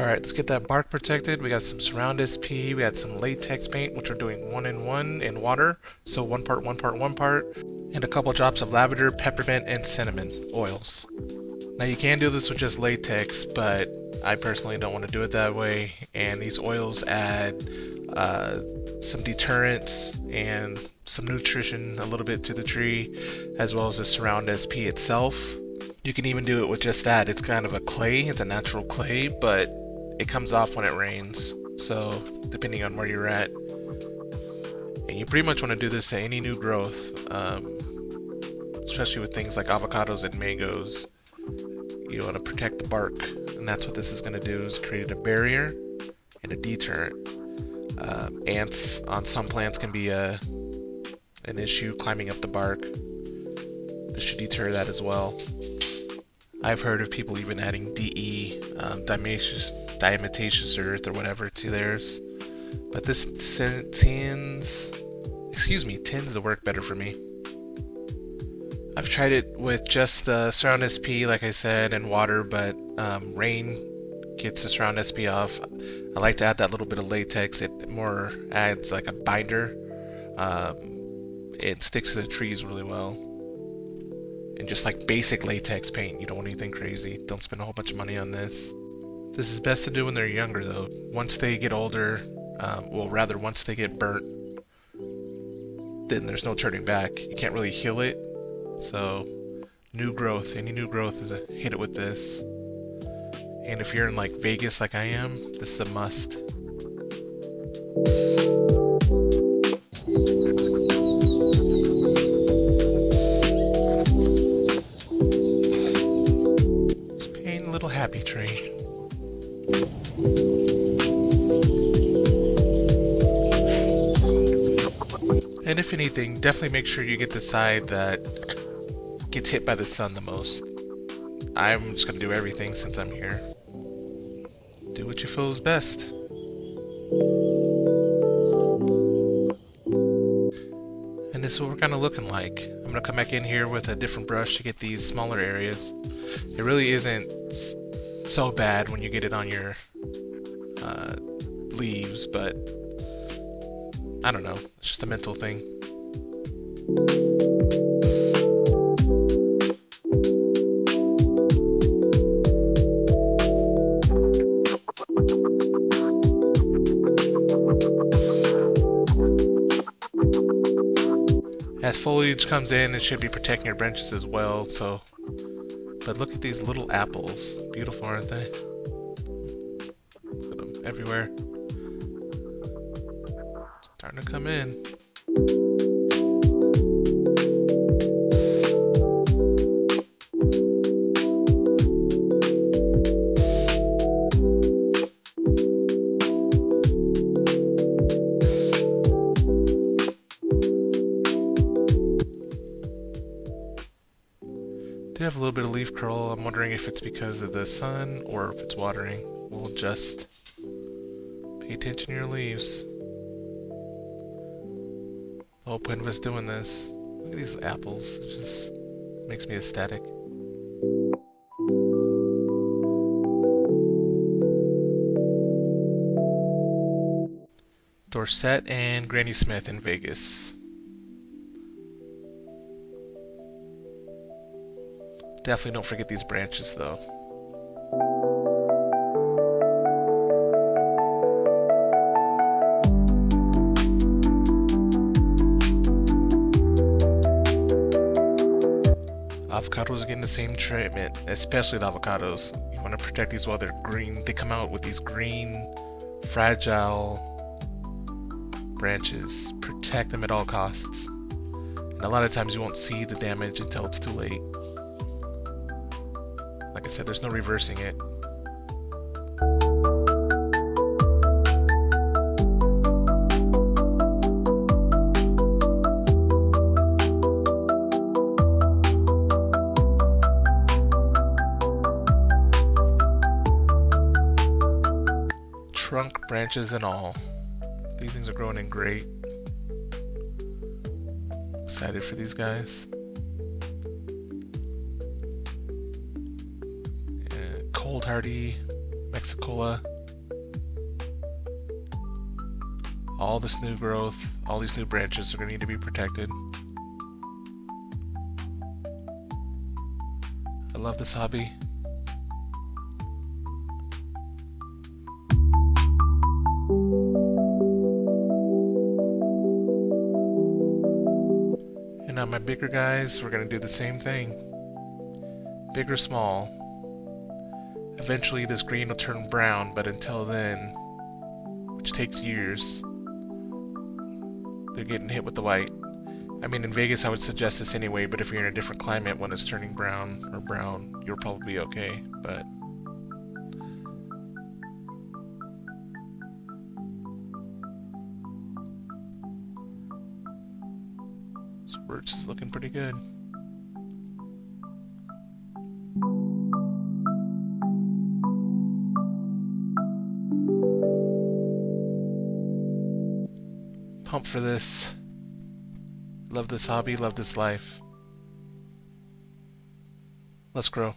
Alright, let's get that bark protected. We got some Surround SP, we got some latex paint, which are doing 1 in 1 in water. So 1 part, 1 part, 1 part. And a couple drops of lavender, peppermint, and cinnamon oils. Now you can do this with just latex, but I personally don't want to do it that way. And these oils add some deterrents and some nutrition a little bit to the tree, as well as the Surround SP itself. You can even do it with just that. It's kind of a clay, it's a natural clay, but it comes off when it rains. So depending on where you're at. And you pretty much want to do this to any new growth, especially with things like avocados and mangoes. You want to protect the bark, and that's what this is going to do, is create a barrier and a deterrent. Ants on some plants can be an issue climbing up the bark. This should deter that as well. I've heard of people even adding DE, diatomaceous earth or whatever to theirs. But this tends to work better for me. I've tried it with just the Surround SP, like I said, and water, but rain gets the Surround SP off. I like to add that little bit of latex. It more adds like a binder. It sticks to the trees really well. And just like basic latex paint, you don't want anything crazy. Don't spend a whole bunch of money on this. This is best to do when they're younger though. Once they get older, once they get burnt, then there's no turning back. You can't really heal it. So, new growth, any new growth is hit it with this. And if you're in like Vegas like I am, this is a must. Happy tree. And if anything, definitely make sure you get the side that gets hit by the sun the most. I'm just gonna do everything since I'm here. Do what you feel is best. And this is what we're kind of looking like. I'm gonna come back in here with a different brush to get these smaller areas. It really isn't so bad when you get it on your leaves, but I don't know, it's just a mental thing. As foliage comes in, it should be protecting your branches as well, so. But look at these little apples. Beautiful, aren't they? Put them everywhere. Starting to come in. Do have a little bit of leaf curl. I'm wondering if it's because of the sun or if it's watering. We'll just pay attention to your leaves. The whole point of us doing this. Look at these apples. It just makes me ecstatic. Dorset and Granny Smith in Vegas. Definitely don't forget these branches though. Avocados are getting the same treatment, especially the avocados. You want to protect these while they're green. They come out with these green, fragile branches. Protect them at all costs. And a lot of times you won't see the damage until it's too late. Like I said, there's no reversing it. Trunk, branches, and all. These things are growing in great. Excited for these guys. Cold hardy Mexicola. all this new growth, all these new branches are going to need to be protected. I love this hobby. And on my bigger guys, we're going to do the same thing. Big or small. Eventually this green will turn brown, but until then, which takes years, they're getting hit with the white. I mean, in Vegas I would suggest this anyway, but if you're in a different climate when it's turning brown or brown, you're probably okay, but... this birch is looking pretty good. Pumped for this. Love this hobby, love this life. Let's grow.